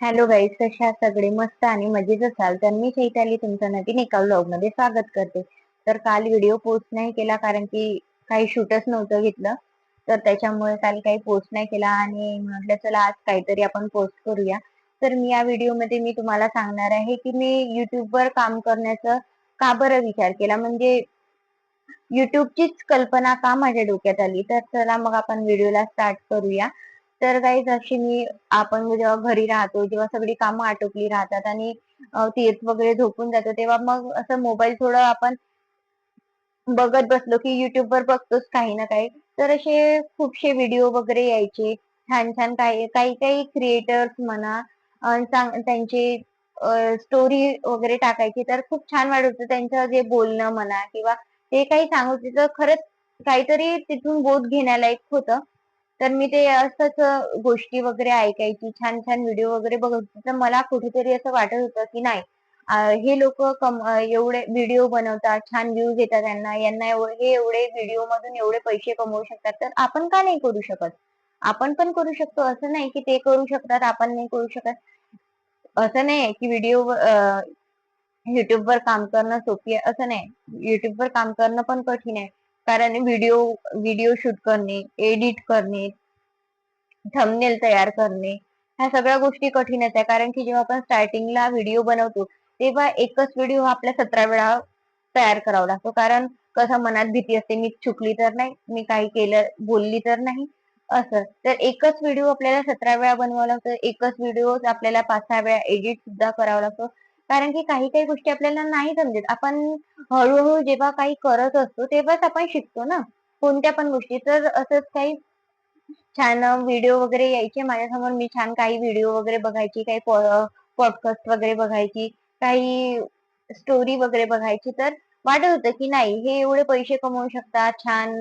Hello guys, कशा आहात सगळे? मस्त आणि मजेत असाल तर मी चैताली तुमचं नवीन एका व्लॉग मध्ये स्वागत करते. तर काल व्हिडिओ पोस्ट नाही केला कारण की काही शूटच नव्हतं घेतलं, तर त्याच्यामुळे काल काही पोस्ट नाही केला आणि म्हटलं चला आज काहीतरी आपण पोस्ट करूया. तर मी या व्हिडिओ मध्ये तुम्हाला सांगणार आहे की मी युट्यूबवर काम करण्याचं का बरं विचार केला, म्हणजे युट्यूबचीच कल्पना का माझ्या डोक्यात आली. तर चला मग आपण व्हिडिओला स्टार्ट करूया. तर गाईज अशी आपण जेव्हा घरी राहतो, जेव्हा सगळी कामं आटोपली राहतात आणि तीर्थ वगैरे झोपून जातो, तेव्हा मग असं मोबाईल थोडं आपण बघत बसलो की युट्यूबवर बघतोच काही ना काही. तर असे खूपशे व्हिडिओ वगैरे यायचे, छान छान काही काही काही क्रिएटर्स म्हणा, त्यांचे स्टोरी वगैरे टाकायची, तर खूप छान वाटत होतं त्यांचं जे बोलणं म्हणा किंवा ते काही सांगत होते तर खरंच काहीतरी तिथून बोध घेण्यालायक होतं. तर मी ते असंच गोष्टी वगैरे ऐकायची, छान छान व्हिडिओ वगैरे बघत होते. तर मला कुठेतरी असं वाटत होतं की नाही, हे लोक एवढे व्हिडिओ बनवतात, छान व्ह्यूज येतात त्यांना, यांना हे एवढे व्हिडिओ मधून एवढे पैसे कमवू शकतात, तर आपण का नाही करू शकत? आपण पण करू शकतो. असं नाही की ते करू शकतात आपण नाही करू शकत. असं नाही की युट्यूबवर काम करणं सोपी आहे असं नाही. युट्यूबवर काम करणं पण कठीण आहे. कारण व्हिडिओ व्हिडिओ शूट करणे, एडिट करणे, थंबनेल तयार करणे, ह्या सगळ्या गोष्टी कठीणच आहे. कारण की जेव्हा आपण स्टार्टिंगला व्हिडिओ बनवतो, तेव्हा एकच व्हिडिओ आपल्या 17 वेळा तयार करावा लागतो. कारण कसं मनात भीती असते, मी चुकली तर नाही, मी काही केलं बोलली तर नाही, असं. तर एकच व्हिडिओ आपल्याला 17 वेळा बनवावा लागतो. एकच व्हिडिओ आपल्याला 5-6 वेळा एडिट सुद्धा करावा लागतो. कारण की काही काही गोष्टी आपल्याला नाही समजत. आपण हळूहळू जेव्हा काही करत असतो, तेव्हाच आपण शिकतो ना, कोणत्या पण गोष्टी. तर असंच काही छान व्हिडिओ वगैरे यायचे माझ्यासमोर. मी छान काही व्हिडिओ वगैरे बघायची, काही पॉडकास्ट वगैरे बघायची, काही स्टोरी वगैरे बघायची. तर वाटत होतं की नाही, हे एवढे पैसे कमवू शकतात छान,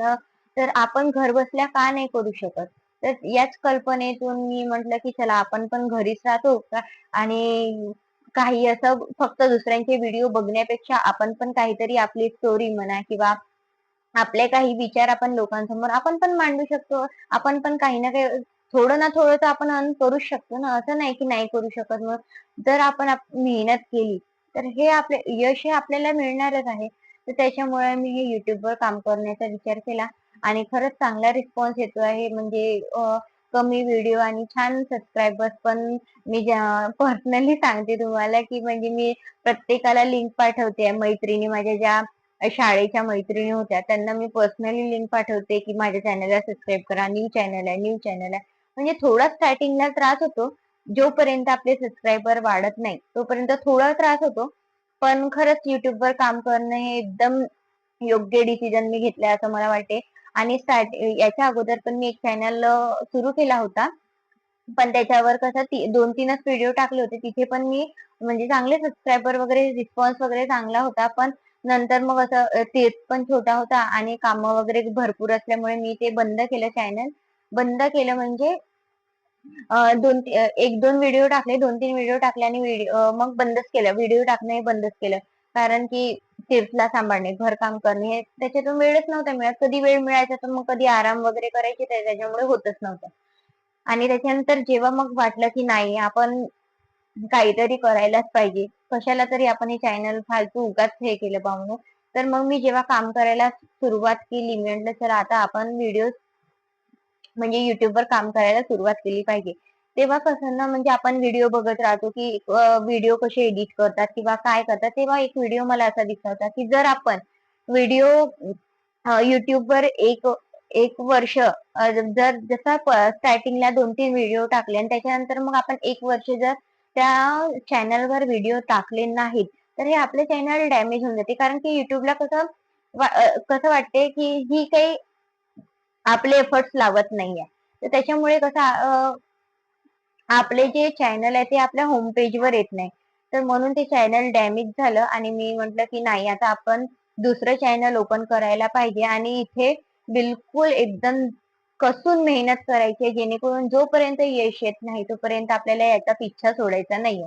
तर आपण घर बसल्या का नाही करू शकत? तर याच कल्पनेतून मी म्हटलं की चला आपण पण घरीच राहतो का, आणि काही असं फक्त दुसऱ्यांचे व्हिडिओ बघण्यापेक्षा आपण पण काहीतरी आपली स्टोरी म्हणा किंवा आपले काही विचार आपण लोकांसमोर आपण पण मांडू शकतो. आपण पण काही ना काही थोडं ना थोडं तर आपण अर्न करूच शकतो ना. असं नाही की नाही करू शकत. मग जर आपण मेहनत केली तर हे आपले यश हे आपल्याला मिळणारच आहे. तर त्याच्यामुळे मी हे युट्यूबवर काम करण्याचा विचार केला आणि खरंच चांगला रिस्पॉन्स येतो आहे. म्हणजे कमी व्हिडिओ आणि छान सबस्क्रायबर्स पण. मी पर्सनली सांगते तुम्हाला की म्हणजे मी प्रत्येकाला लिंक पाठवते. मैत्रिणी माझ्या ज्या शाळेच्या मैत्रिणी होत्या त्यांना मी पर्सनली लिंक पाठवते की माझ्या चॅनलला सबस्क्राईब करा, न्यू चॅनल आहे, न्यू चॅनल आहे. म्हणजे थोडा स्टार्टिंगला त्रास होतो, जोपर्यंत आपले सबस्क्रायबर वाढत नाही तोपर्यंत थोडा त्रास होतो. पण खरंच युट्यूबवर काम करणं हे एकदम योग्य डिसिजन मी घेतलाय असं मला वाटते. आणि याच्या अगोदर पण मी एक चॅनल सुरू केला होता, पण त्याच्यावर कसं 2-3च व्हिडिओ टाकले होते. तिथे पण मी म्हणजे चांगले सबस्क्रायबर वगैरे, रिस्पॉन्स वगैरे चांगला होता. पण नंतर मग असं तेच पण छोटा होता आणि कामं वगैरे भरपूर असल्यामुळे मी ते बंद केलं चॅनल. बंद केलं म्हणजे 1-2 व्हिडिओ टाकले, 2-3 व्हिडिओ टाकले आणि मग बंदच केलं. व्हिडिओ टाकणं हे बंदच केलं. कारण की तीर्थला सांभाळणे, घरकाम करणे, हे त्याच्यातून वेळच नव्हता मिळत. कधी वेळ मिळायचा तर मग कधी आराम वगैरे करायचे, त्याच्यामुळे होतच नव्हतं. आणि त्याच्यानंतर जेव्हा मग वाटलं की नाही, आपण काहीतरी करायलाच पाहिजे. कशाला तरी आपण हे चॅनल फालतू उगाच हे केलं बा म्हणून. तर मग मी जेव्हा काम करायला सुरुवात केली, मी म्हटलं चला आता आपण व्हिडिओ म्हणजे युट्यूबवर काम करायला सुरुवात केली पाहिजे. तेव्हा कसं ना, म्हणजे आपण व्हिडिओ बघत राहतो की व्हिडिओ कसे एडिट करतात किंवा काय करतात. तेव्हा एक व्हिडिओ मला असा दिसला होता की जर आपण व्हिडिओ युट्यूबवर एक एक वर्ष जर जसा स्टार्टिंगला 2-3 व्हिडिओ टाकले आणि त्याच्यानंतर मग आपण 1 वर्ष जर त्या चॅनलवर व्हिडिओ टाकले नाहीत, तर हे आपले चॅनल डॅमेज होऊन जाते. कारण की युट्यूबला कसं वाटते की ही काही आपले एफर्ट्स लावत नाहीये. तर त्याच्यामुळे कसं आपले जे चॅनल आहे ते आपल्या होम पेजवर येत नाही. तर म्हणून ते चॅनल डॅमेज झालं आणि मी म्हटलं की नाही, आता आपण दुसरं चॅनल ओपन करायला पाहिजे आणि इथे बिलकुल एकदम कसून मेहनत करायची आहे, जेणेकरून जोपर्यंत यश येत नाही तोपर्यंत आपल्याला याचा पिच्छा सोडायचा नाहीये.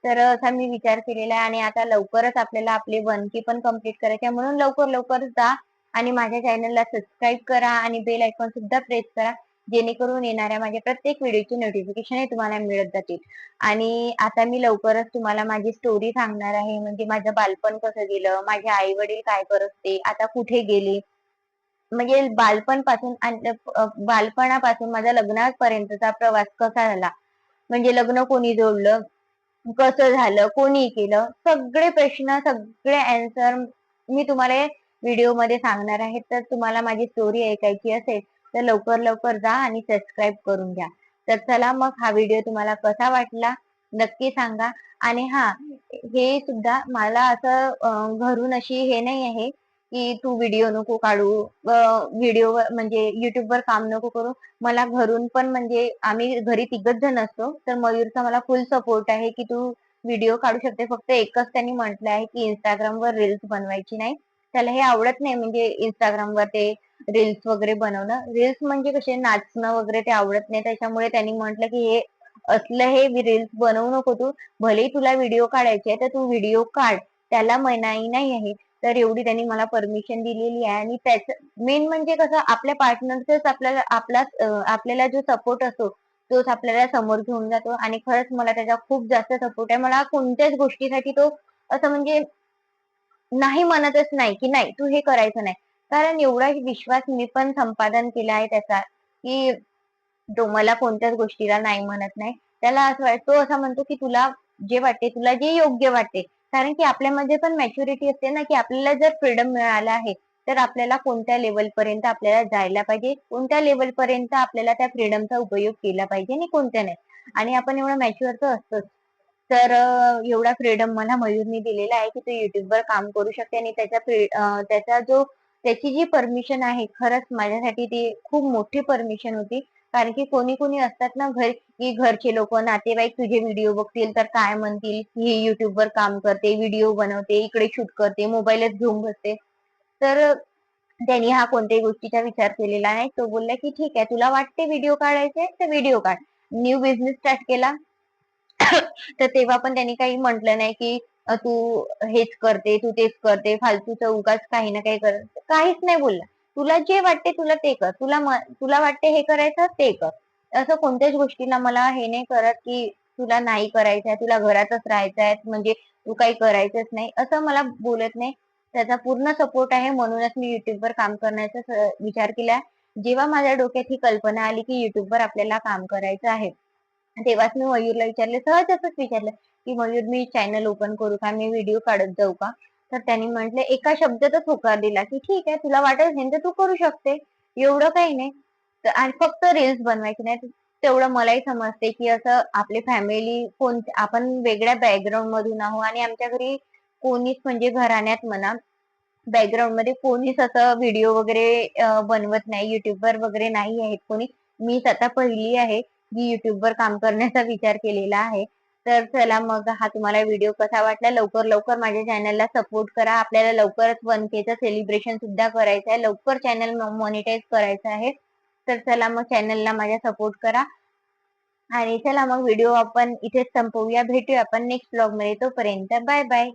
तर असा मी विचार केलेला आहे आणि आता लवकरच आपल्याला आपले 1K पण कंप्लीट करायचे आहे. म्हणून लवकर लवकर जा आणि माझ्या चॅनलला सबस्क्राईब करा आणि बेल आयकॉन सुद्धा प्रेस करा, जेणेकरून येणाऱ्या माझ्या प्रत्येक व्हिडिओची नोटिफिकेशन हे तुम्हाला मिळत जातील. आणि आता मी लवकरच तुम्हाला माझी स्टोरी सांगणार आहे, म्हणजे माझं बालपण कसं गेलं, माझे आई वडील काय करत होते, आता कुठे गेले, म्हणजे बालपणापासून माझ्या लग्नापर्यंतचा प्रवास कसा झाला, म्हणजे लग्न कोणी जोडलं, कसं झालं, कोणी केलं, सगळे प्रश्न, सगळे अँसर मी तुम्हाला व्हिडिओमध्ये सांगणार आहे. तर तुम्हाला माझी स्टोरी ऐकायची असेल तर लवकर लवकर जा आणि सबस्क्राईब करून घ्या. तर चला मग हा व्हिडिओ तुम्हाला कसा वाटला नक्की सांगा. आणि हा, हे सुद्धा मला असं घरून अशी हे नाही आहे की तू व्हिडिओ नको काढू, व्हिडिओवर म्हणजे युट्यूबवर काम नको करू. मला घरून पण, म्हणजे आम्ही घरी तिघच जण असतो, तर मयूरचा मला फुल सपोर्ट आहे की तू व्हिडिओ काढू शकते. फक्त एकच त्यांनी म्हटलं आहे की इंस्टाग्रामवर रील्स बनवायची नाही. त्याला हे आवडत नाही, म्हणजे इंस्टाग्रामवर ते रील्स वगैरे बनवणं. रील्स म्हणजे कसे नाचणं वगैरे ते आवडत नाही. त्याच्यामुळे त्यांनी म्हटलं की हे असलं हे रील्स बनवू नको तू. भलेही तुला व्हिडिओ काढायचे आहे तर तू व्हिडिओ काढ. त्याला मनाई नाही आहे. तर एवढी त्यांनी मला परमिशन दिलेली आहे. आणि त्याचं मेन म्हणजे कसं, आपल्या पार्टनरचाच आपल्याला जो सपोर्ट असतो तोच आपल्याला समोर घेऊन जातो. आणि खरंच मला त्याचा खूप जास्त सपोर्ट आहे. मला कोणत्याच गोष्टीसाठी तो असं म्हणजे नाही म्हणतच नाही, की नाही तू हे करायचं नाही. कारण एवढा विश्वास मी पण संपादन केला आहे त्याचा, की तो मला कोणत्याच गोष्टीला नाही म्हणत नाही. त्याला असं तो असा म्हणतो, की तुला जे वाटते, तुला जे योग्य वाटते. कारण की आपल्यामध्ये पण मॅच्युरिटी असते ना, की आपल्याला जर फ्रीडम मिळाला आहे, तर आपल्याला कोणत्या लेव्हलपर्यंत आपल्याला जायला पाहिजे, कोणत्या लेव्हलपर्यंत आपल्याला त्या फ्रीडमचा उपयोग केला पाहिजे आणि कोणत्या नाही. आणि आपण एवढं मॅच्युअर तर असतोच. तर एवढा फ्रीडम मला मयूरनी दिलेला आहे, की तो YouTubeवर काम करू शकते. आणि त्याची जी परमिशन आहे, खरंच माझ्यासाठी ती खूप मोठी परमिशन होती. कारण की कोणी-कोणी असतात ना की घरचे लोकं, नातेवाईक तुझे व्हिडिओ बघतील तर काय म्हणतील, ही YouTubeवर काम करते, व्हिडिओ बनवते, इकडे शूट करते, मोबाईलच घेऊन बसते. तर त्यांनी हा कोणत्याही गोष्टीचा विचार केलेला नाही. तो बोलला, की "ठीक आहे, तुला वाटते व्हिडिओ काढायचे तर व्हिडिओ काढ." न्यू बिझनेस स्टार्ट केला. तर तेव्हा पण त्यांनी काही म्हटलं नाही, की तू हेच करते, तू तेच करते, फालतूचं उगाच काही ना काही करत. काहीच नाही बोलला. तुला जे वाटते तुला ते कर. तुला वाटते हे करायचं ते कर. असं कोणत्याच गोष्टीला मला हे नाही करत, की तुला नाही करायचंय, तुला घरातच राहायचंय, म्हणजे तू काही करायचंच नाही, असं मला बोलत नाही. त्याचा पूर्ण सपोर्ट आहे. म्हणूनच मी YouTubeवर काम करण्याचा विचार केला. जेव्हा माझ्या डोक्यात ही कल्पना आली, की YouTubeवर आपल्याला काम करायचं आहे, तेव्हाच मी मयूरला विचारले, सहज असंच विचारलं, की "मयूर, मी चॅनल ओपन करू का? मी व्हिडिओ काढत जाऊ का?" तर त्यांनी म्हटले, एका शब्दातच होकार दिला, की "ठीक आहे, तुला वाटत असेल तर तू करू शकते. एवढं काही नाही." तर आणि फक्त रील्स बनवायचे नाही. तेवढं मलाही समजते, की असं आपली फॅमिली आपण वेगळ्या बॅकग्राऊंड मधून आहोत आणि आमच्या घरी कोणीच, म्हणजे घराण्यात म्हणा, बॅकग्राऊंड मध्ये कोणीच असं व्हिडिओ वगैरे बनवत नाही. युट्यूबवर वगैरे नाही आहेत कोणी. मी स्वतः पहिली आहे जी युट्यूबवर काम करण्याचा विचार केलेला आहे. तर चला मग, हा तुम्हाला व्हिडिओ कसा वाटला? लवकर लवकर माझ्या चॅनलला सपोर्ट करा. आपल्याला लवकरच 1K चं सेलिब्रेशन सुद्धा करायचं आहे. लवकर चॅनल मॉनिटाईज करायचं आहे. तर चला मग चॅनलला माझ्या सपोर्ट करा. आणि चला मग व्हिडिओ आपण इथेच संपवूया. भेटूया आपण नेक्स्ट व्लॉगमध्ये. तोपर्यंत बाय बाय.